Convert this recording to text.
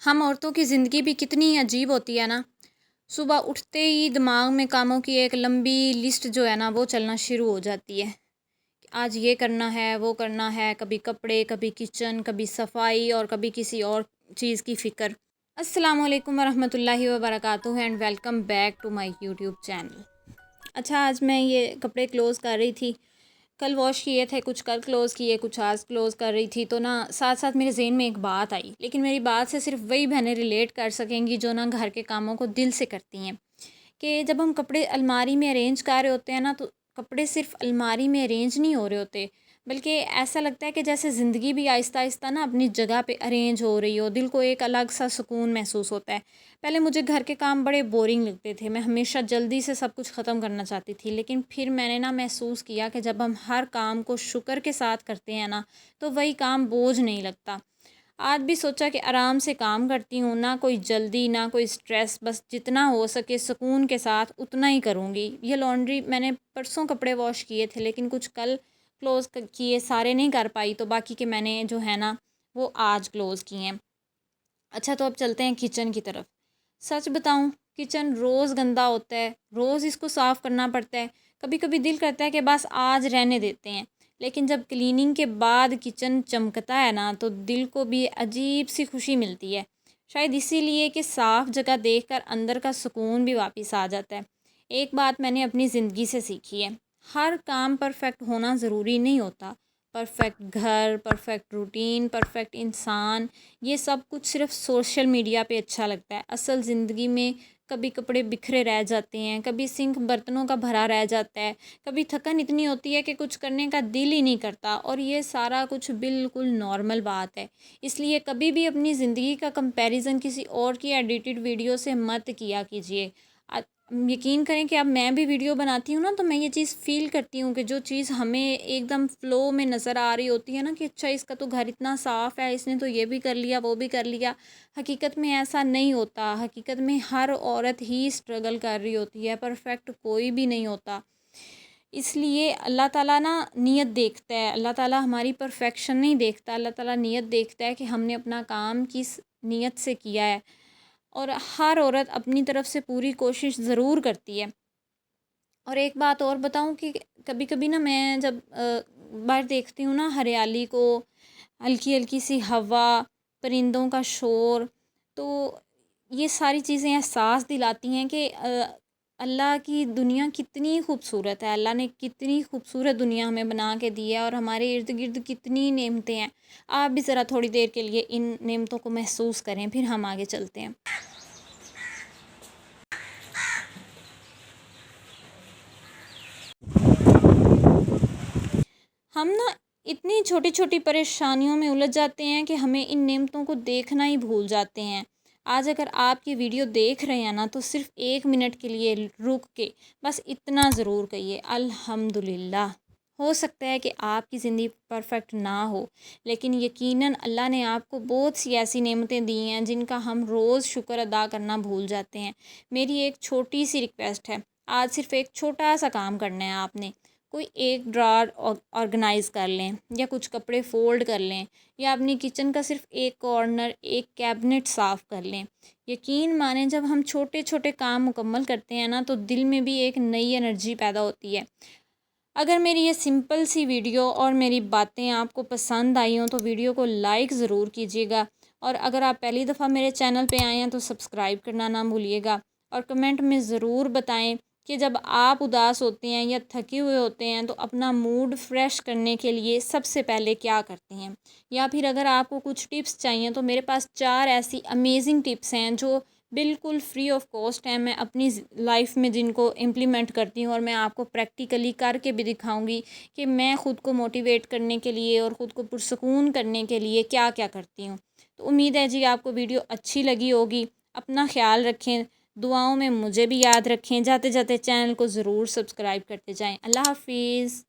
ہم عورتوں کی زندگی بھی کتنی عجیب ہوتی ہے نا۔ صبح اٹھتے ہی دماغ میں کاموں کی ایک لمبی لسٹ جو ہے نا وہ چلنا شروع ہو جاتی ہے۔ آج یہ کرنا ہے، وہ کرنا ہے، کبھی کپڑے، کبھی کچن، کبھی صفائی اور کبھی کسی اور چیز کی فکر۔ السلام علیکم ورحمۃ اللہ وبرکاتہ and welcome back to my YouTube channel. اچھا، آج میں یہ کپڑے کلوز کر رہی تھی، کل واش کیے تھے، کچھ کل کلوز کیے، کچھ آج کلوز کر رہی تھی، تو ساتھ ساتھ میرے ذہن میں ایک بات آئی، لیکن میری بات سے صرف وہی بہنیں ریلیٹ کر سکیں گی جو گھر کے کاموں کو دل سے کرتی ہیں، کہ جب ہم کپڑے الماری میں ارینج کر رہے ہوتے ہیں نا، تو کپڑے صرف الماری میں ارینج نہیں ہو رہے ہوتے، بلکہ ایسا لگتا ہے کہ جیسے زندگی بھی آہستہ آہستہ اپنی جگہ پہ ارینج ہو رہی ہو، دل کو ایک الگ سا سکون محسوس ہوتا ہے۔ پہلے مجھے گھر کے کام بڑے بورنگ لگتے تھے، میں ہمیشہ جلدی سے سب کچھ ختم کرنا چاہتی تھی، لیکن پھر میں نے محسوس کیا کہ جب ہم ہر کام کو شکر کے ساتھ کرتے ہیں تو وہی کام بوجھ نہیں لگتا۔ آج بھی سوچا کہ آرام سے کام کرتی ہوں، نہ کوئی جلدی، نہ کوئی سٹریس، بس جتنا ہو سکے سکون کے ساتھ اتنا ہی کروں گی۔ یہ لانڈری میں نے پرسوں کپڑے واش کیے تھے، لیکن کچھ کل کلوز کیے، سارے نہیں کر پائی، تو باقی کے میں نے جو ہے وہ آج کلوز کیے ہیں۔ اچھا، تو اب چلتے ہیں کچن کی طرف۔ سچ بتاؤں، کچن روز گندا ہوتا ہے، روز اس کو صاف کرنا پڑتا ہے، کبھی کبھی دل کرتا ہے کہ بس آج رہنے دیتے ہیں، لیکن جب کلیننگ کے بعد کچن چمکتا ہے تو دل کو بھی عجیب سی خوشی ملتی ہے۔ شاید اسی لیے کہ صاف جگہ دیکھ کر اندر کا سکون بھی واپس آ جاتا ہے۔ ایک بات میں نے اپنی زندگی سے سیکھی ہے، ہر کام پرفیکٹ ہونا ضروری نہیں ہوتا۔ پرفیکٹ گھر، پرفیکٹ روٹین، پرفیکٹ انسان، یہ سب کچھ صرف سوشل میڈیا پہ اچھا لگتا ہے۔ اصل زندگی میں کبھی کپڑے بکھرے رہ جاتے ہیں، کبھی سنک برتنوں کا بھرا رہ جاتا ہے، کبھی تھکن اتنی ہوتی ہے کہ کچھ کرنے کا دل ہی نہیں کرتا، اور یہ سارا کچھ بالکل نارمل بات ہے۔ اس لیے کبھی بھی اپنی زندگی کا کمپیریزن کسی اور کی ایڈیٹڈ ویڈیو سے مت کیا کیجیے۔ یقین کریں کہ اب میں بھی ویڈیو بناتی ہوں تو میں یہ چیز فیل کرتی ہوں کہ جو چیز ہمیں ایک دم فلو میں نظر آ رہی ہوتی ہے کہ اچھا اس کا تو گھر اتنا صاف ہے، اس نے تو یہ بھی کر لیا، وہ بھی کر لیا، حقیقت میں ایسا نہیں ہوتا۔ حقیقت میں ہر عورت ہی اسٹرگل کر رہی ہوتی ہے، پرفیکٹ کوئی بھی نہیں ہوتا۔ اس لیے اللہ تعالیٰ نیت دیکھتا ہے، اللہ تعالیٰ ہماری پرفیکشن نہیں دیکھتا، اللہ تعالیٰ نیت دیکھتا ہے کہ ہم نے اپنا کام کس نیت سے کیا ہے، اور ہر عورت اپنی طرف سے پوری کوشش ضرور کرتی ہے۔ اور ایک بات اور بتاؤں کہ کبھی کبھی میں جب باہر دیکھتی ہوں ہریالی کو، ہلکی ہلکی سی ہوا، پرندوں کا شور، تو یہ ساری چیزیں احساس دلاتی ہیں کہ اللہ کی دنیا کتنی خوبصورت ہے، اللہ نے کتنی خوبصورت دنیا ہمیں بنا کے دی ہے، اور ہمارے ارد گرد کتنی نعمتیں ہیں۔ آپ بھی ذرا تھوڑی دیر کے لیے ان نعمتوں کو محسوس کریں، پھر ہم آگے چلتے ہیں۔ ہم اتنی چھوٹی چھوٹی پریشانیوں میں الجھ جاتے ہیں کہ ہمیں ان نعمتوں کو دیکھنا ہی بھول جاتے ہیں۔ آج اگر آپ کی ویڈیو دیکھ رہے ہیں تو صرف 1 منٹ کے لیے رک کے بس اتنا ضرور کہیے، الحمدللہ۔ ہو سکتا ہے کہ آپ کی زندگی پرفیکٹ نہ ہو، لیکن یقیناً اللہ نے آپ کو بہت سی ایسی نعمتیں دی ہیں جن کا ہم روز شکر ادا کرنا بھول جاتے ہیں۔ میری ایک چھوٹی سی ریکویسٹ ہے، آج صرف ایک چھوٹا سا کام کرنا ہے آپ نے۔ کوئی ایک ڈرار آرگنائز کر لیں، یا کچھ کپڑے فولڈ کر لیں، یا اپنی کچن کا صرف ایک کارنر، ایک کیبنٹ صاف کر لیں۔ یقین مانیں، جب ہم چھوٹے چھوٹے کام مکمل کرتے ہیں تو دل میں بھی ایک نئی انرجی پیدا ہوتی ہے۔ اگر میری یہ سمپل سی ویڈیو اور میری باتیں آپ کو پسند آئی ہوں تو ویڈیو کو لائک ضرور کیجیے گا، اور اگر آپ پہلی دفعہ میرے چینل پہ آئے ہیں تو سبسکرائب کرنا نہ بھولیے گا، اور کمنٹ میں ضرور بتائیں کہ جب آپ اداس ہوتے ہیں یا تھکے ہوئے ہوتے ہیں تو اپنا موڈ فریش کرنے کے لیے سب سے پہلے کیا کرتے ہیں، یا پھر اگر آپ کو کچھ ٹپس چاہیے تو میرے پاس 4 ایسی امیزنگ ٹپس ہیں جو بالکل فری آف کاسٹ ہیں، میں اپنی لائف میں جن کو امپلیمنٹ کرتی ہوں، اور میں آپ کو پریکٹیکلی کر کے بھی دکھاؤں گی کہ میں خود کو موٹیویٹ کرنے کے لیے اور خود کو پرسکون کرنے کے لیے کیا کیا کرتی ہوں۔ تو امید ہے آپ کو ویڈیو اچھی لگی ہوگی۔ اپنا خیال رکھیں، دعاؤں میں مجھے بھی یاد رکھیں، جاتے جاتے چینل کو ضرور سبسکرائب کرتے جائیں۔ اللہ حافظ۔